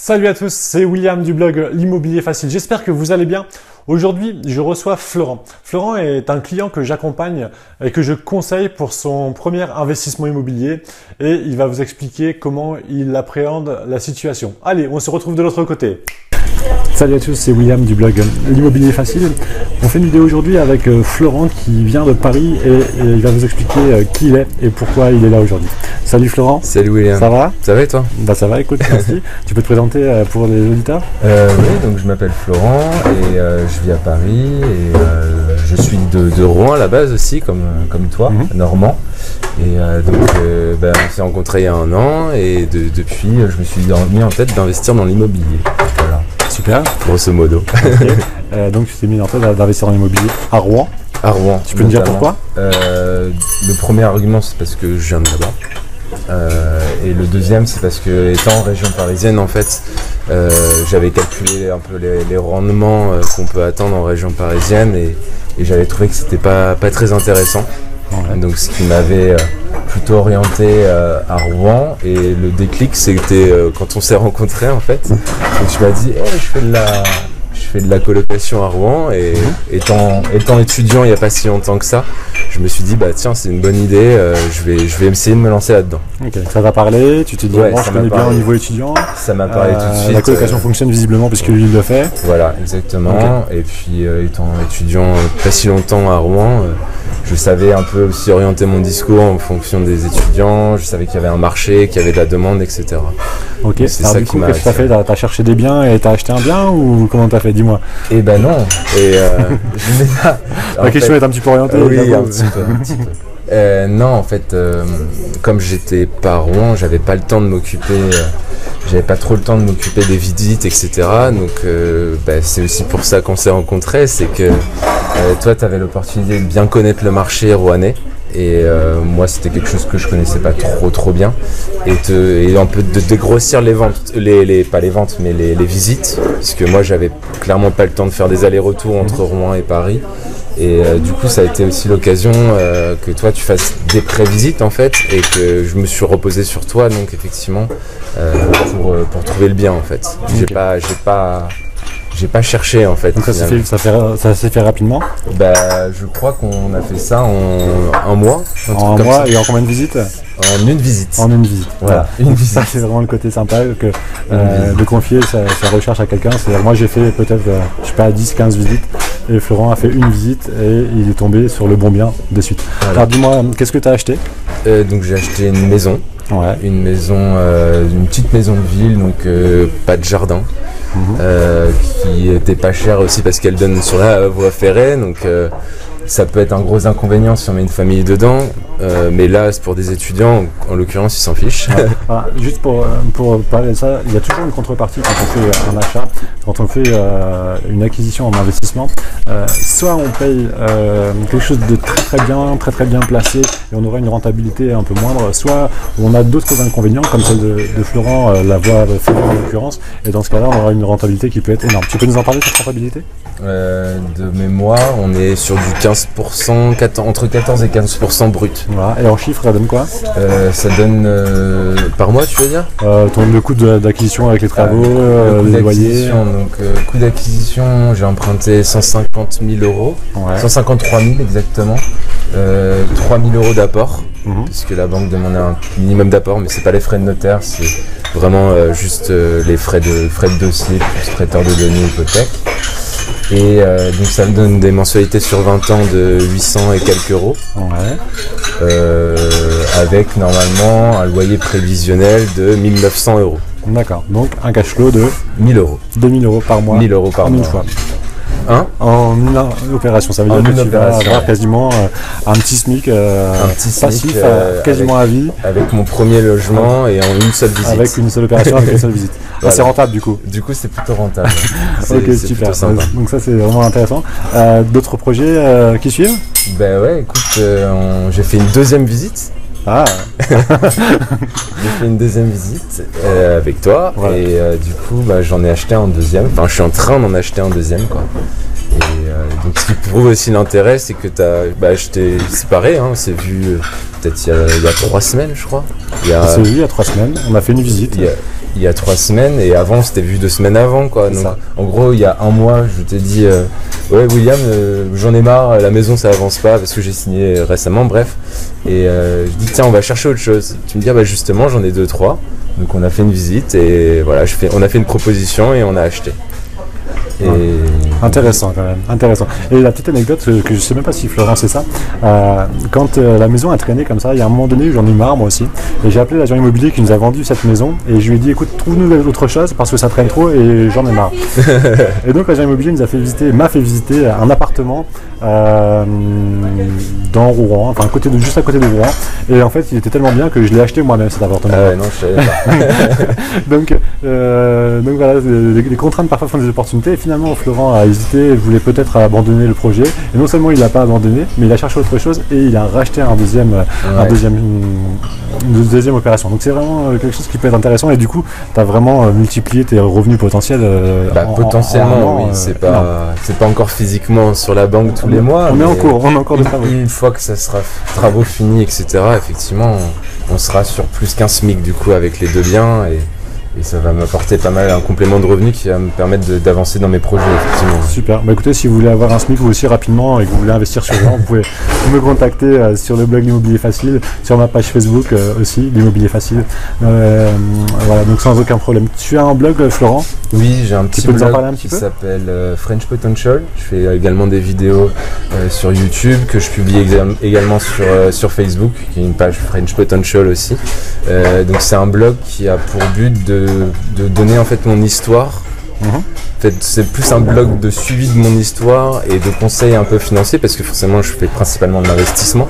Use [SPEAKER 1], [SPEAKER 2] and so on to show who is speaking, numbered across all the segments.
[SPEAKER 1] Salut à tous, c'est William du blog L'Immobilier Facile. J'espère que vous allez bien. Aujourd'hui, je reçois Florent. Florent est un client que j'accompagne et que je conseille pour son premier investissement immobilier et il va vous expliquer comment il appréhende la situation. Allez, on se retrouve de l'autre côté. Salut à tous, c'est William du blog L'Immobilier Facile. On fait une vidéo aujourd'hui avec Florent qui vient de Paris et il va vous expliquer qui il est et pourquoi il est là aujourd'hui. Salut Florent.
[SPEAKER 2] Salut William.
[SPEAKER 1] Ça va?
[SPEAKER 2] Ça va et toi?
[SPEAKER 1] Bah ça va, écoute, merci. Tu peux te présenter pour les auditeurs?
[SPEAKER 2] Oui, donc je m'appelle Florent et je vis à Paris et je suis de Rouen à la base aussi, comme toi, normand. Et on s'est rencontrés il y a 1 an et depuis je me suis mis en tête d'investir dans l'immobilier. Voilà.
[SPEAKER 1] Super.
[SPEAKER 2] Grosso modo.
[SPEAKER 1] Okay. Donc tu t'es mis en tête d'investir dans l'immobilier à Rouen.
[SPEAKER 2] À Rouen.
[SPEAKER 1] Tu peux me dire pourquoi?
[SPEAKER 2] Le premier argument c'est parce que je viens de là-bas. Et le deuxième c'est parce que étant en région parisienne en fait j'avais calculé un peu les rendements qu'on peut attendre en région parisienne et j'avais trouvé que c'était pas très intéressant. Ouais. Donc ce qui m'avait plutôt orienté à Rouen et le déclic c'était quand on s'est rencontrés en fait. Donc tu m'as dit je fais de la colocation à Rouen et étant étudiant il n'y a pas si longtemps que ça, je me suis dit bah tiens c'est une bonne idée, je vais essayer de me lancer là-dedans.
[SPEAKER 1] Ok, ça t'a parlé, tu t'es dit ouais, je connais bien au niveau étudiant.
[SPEAKER 2] Ça m'a parlé tout de suite.
[SPEAKER 1] La colocation fonctionne visiblement puisque lui il le fait.
[SPEAKER 2] Voilà, exactement. Okay. Et puis étant étudiant pas si longtemps à Rouen, je savais un peu aussi orienter mon discours en fonction des étudiants, je savais qu'il y avait un marché, qu'il y avait de la demande, etc.
[SPEAKER 1] Ok, c'est ça qui m'a. Qu'est-ce que t'as fait? T'as cherché des biens et t'as acheté un bien ou comment t'as fait? Dis-moi.
[SPEAKER 2] Eh ben non. Et je n'ai pas.
[SPEAKER 1] La question est un petit peu orientée.
[SPEAKER 2] Oui, un petit peu. Non, en fait, comme j'étais pas à Rouen, j'avais pas le temps de m'occuper. J'avais pas trop le temps de m'occuper des visites, etc. Donc, c'est aussi pour ça qu'on s'est rencontrés. C'est que toi, tu avais l'opportunité de bien connaître le marché rouennais. Et moi c'était quelque chose que je connaissais pas trop bien et un peu de dégrossir les ventes, pas les ventes mais les visites, parce que moi j'avais clairement pas le temps de faire des allers-retours entre Rouen et Paris et du coup ça a été aussi l'occasion que toi tu fasses des pré-visites en fait et que je me suis reposé sur toi donc effectivement pour trouver le bien en fait. Okay. J'ai pas cherché en fait.
[SPEAKER 1] Donc ça s'est fait rapidement?
[SPEAKER 2] Je crois qu'on a fait ça en 1 mois.
[SPEAKER 1] En 1 mois et en combien de visites?
[SPEAKER 2] En 1 visite.
[SPEAKER 1] En 1 visite.
[SPEAKER 2] Voilà.
[SPEAKER 1] Une visite. Ça c'est vraiment le côté sympa de confier sa recherche à quelqu'un. C'est-à-dire moi j'ai fait peut-être, je sais pas, 10-15 visites et Florent a fait 1 visite et il est tombé sur le bon bien de suite. Voilà. Alors dis-moi, qu'est-ce que tu as acheté?
[SPEAKER 2] Donc j'ai acheté une maison. Ouais. Une petite maison de ville, donc pas de jardin. Qui était pas chère aussi parce qu'elle donne sur la voie ferrée, donc ça peut être un gros inconvénient si on met une famille dedans, mais là c'est pour des étudiants, en l'occurrence ils s'en fichent. Ouais.
[SPEAKER 1] Voilà. Juste pour parler de ça, il y a toujours une contrepartie quand on fait un achat, quand on fait une acquisition en investissement. Soit on paye quelque chose de très bien placé et on aura une rentabilité un peu moindre, soit on a d'autres inconvénients comme celle de Florent, la voie ferrée en l'occurrence, et dans ce cas-là on aura une rentabilité qui peut être énorme. Tu peux nous en parler de cette rentabilité?
[SPEAKER 2] De mémoire, on est sur du 15%, entre 14 et 15% brut.
[SPEAKER 1] Voilà. Et en chiffres, ça donne quoi?
[SPEAKER 2] Ça donne par mois, tu veux dire?
[SPEAKER 1] Le coût d'acquisition avec les travaux, les loyers.
[SPEAKER 2] Donc, coût d'acquisition, j'ai emprunté 150 000 euros, ouais. 153 000 exactement. 3 000 euros d'apport, puisque la banque demandait un minimum d'apport, mais c'est pas les frais de notaire, c'est vraiment juste les frais de dossier, plus traiteur de données, hypothèque. Et donc ça me donne des mensualités sur 20 ans de 800 et quelques euros. Ouais. Avec normalement un loyer prévisionnel de 1 900 euros.
[SPEAKER 1] D'accord, donc un cash flow de
[SPEAKER 2] 1 000 euros.
[SPEAKER 1] 2 000 euros par mois.
[SPEAKER 2] 1 000 euros par mois.
[SPEAKER 1] Une fois.
[SPEAKER 2] En
[SPEAKER 1] une opération, ça veut dire que tu vas avoir quasiment un petit SMIC passif quasiment à vie.
[SPEAKER 2] Avec mon premier logement et en une seule visite.
[SPEAKER 1] Avec une seule opération, avec une seule visite. Voilà. C'est rentable du coup.
[SPEAKER 2] Du coup c'est plutôt rentable.
[SPEAKER 1] Ok, super. Donc ça c'est vraiment intéressant. D'autres projets qui suivent?
[SPEAKER 2] Ouais, écoute, j'ai fait une 2e visite.
[SPEAKER 1] Ah.
[SPEAKER 2] J'ai fait une 2e visite avec toi, voilà. Et du coup j'en ai acheté un 2e, enfin je suis en train d'en acheter un 2e quoi. Et donc ce qui prouve aussi l'intérêt, c'est que je t'ai séparé, hein, on s'est vu peut-être il y a 3 semaines je crois.
[SPEAKER 1] On s'est vu il y a 3 semaines, on a fait une visite.
[SPEAKER 2] il y a 3 semaines et avant on s'était vu 2 semaines avant quoi. Donc en gros il y a un mois je t'ai dit ouais William j'en ai marre, la maison ça avance pas parce que j'ai signé récemment, bref. Et je dis tiens on va chercher autre chose. Tu me dis bah justement j'en ai 2-3. Donc on a fait une visite et voilà on a fait une proposition et on a acheté. Et...
[SPEAKER 1] Intéressant quand même, intéressant. Et la petite anecdote que je sais même pas si Florent sait ça, quand la maison a traîné comme ça, il y a un moment donné où j'en ai marre moi aussi, et j'ai appelé l'agent immobilier qui nous a vendu cette maison et je lui ai dit écoute trouve-nous autre chose parce que ça traîne trop et j'en ai marre. Et donc l'agent immobilier m'a fait visiter un appartement dans Rouen, enfin juste à côté de Rouen, et en fait il était tellement bien que je l'ai acheté moi-même cet appartement.
[SPEAKER 2] Non je savais pas.
[SPEAKER 1] donc voilà, les contraintes parfois font des opportunités et finalement Florent a hésité, voulait peut-être abandonner le projet et non seulement il l'a pas abandonné mais il a cherché autre chose et il a racheté une deuxième opération. Donc c'est vraiment quelque chose qui peut être intéressant et du coup tu as vraiment multiplié tes revenus potentiels.
[SPEAKER 2] Potentiellement oui, c'est pas encore physiquement sur la banque tous les mois.
[SPEAKER 1] On est en cours de travaux.
[SPEAKER 2] Une fois que ça sera travaux finis etc, effectivement on sera sur plus qu'un SMIC du coup avec les 2 biens et ça va m'apporter pas mal un complément de revenus qui va me permettre d'avancer dans mes projets effectivement.
[SPEAKER 1] Super, bah écoutez si vous voulez avoir un SMIC vous aussi rapidement et que vous voulez investir sur Rouen, vous pouvez me contacter sur le blog L'Immobilier Facile, sur ma page Facebook aussi, L'Immobilier Facile. Voilà, donc sans aucun problème. Tu as un blog Florent?
[SPEAKER 2] Oui, j'ai un petit blog
[SPEAKER 1] qui
[SPEAKER 2] s'appelle French Potential. Je fais également des vidéos sur YouTube que je publie également sur Facebook, qui est une page French Potential aussi. Donc c'est un blog qui a pour but de donner en fait mon histoire. En fait, c'est plus un blog de suivi de mon histoire et de conseils un peu financiers parce que forcément je fais principalement de l'investissement.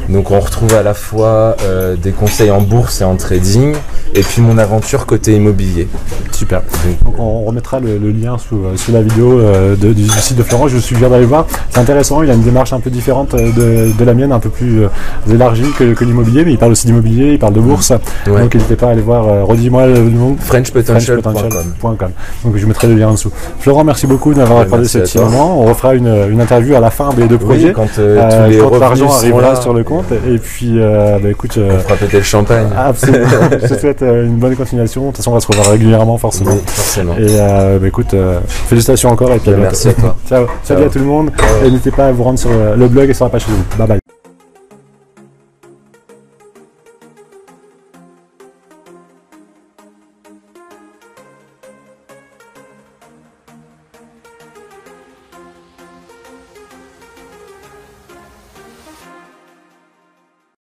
[SPEAKER 2] Donc on retrouve à la fois des conseils en bourse et en trading et puis mon aventure côté immobilier.
[SPEAKER 1] Super. Donc on remettra le lien sous la vidéo du site de Florent. Je vous suggère d'aller voir. C'est intéressant, il a une démarche un peu différente de la mienne, un peu plus élargie que l'immobilier, mais il parle aussi d'immobilier, il parle de bourse. Ouais. Donc n'hésitez pas à aller voir, redis-moi le nom.
[SPEAKER 2] FrenchPotential.com.
[SPEAKER 1] Donc je mettrai le lien en dessous. Florent, merci beaucoup d'avoir accordé ce petit moment. On refera une interview à la fin des 2 projets.
[SPEAKER 2] Oui, quand
[SPEAKER 1] l'argent arrivera sur le compte. Et puis, écoute,
[SPEAKER 2] on fera péter le champagne.
[SPEAKER 1] Absolument. Je te souhaite une bonne continuation. De toute façon, on va se revoir régulièrement, forcément.
[SPEAKER 2] Oui, forcément.
[SPEAKER 1] Et écoute, félicitations encore. Et puis
[SPEAKER 2] merci à toi.
[SPEAKER 1] Ciao. Salut à tout le monde. Et n'hésitez pas à vous rendre sur le blog et sur la page Facebook. Bye bye.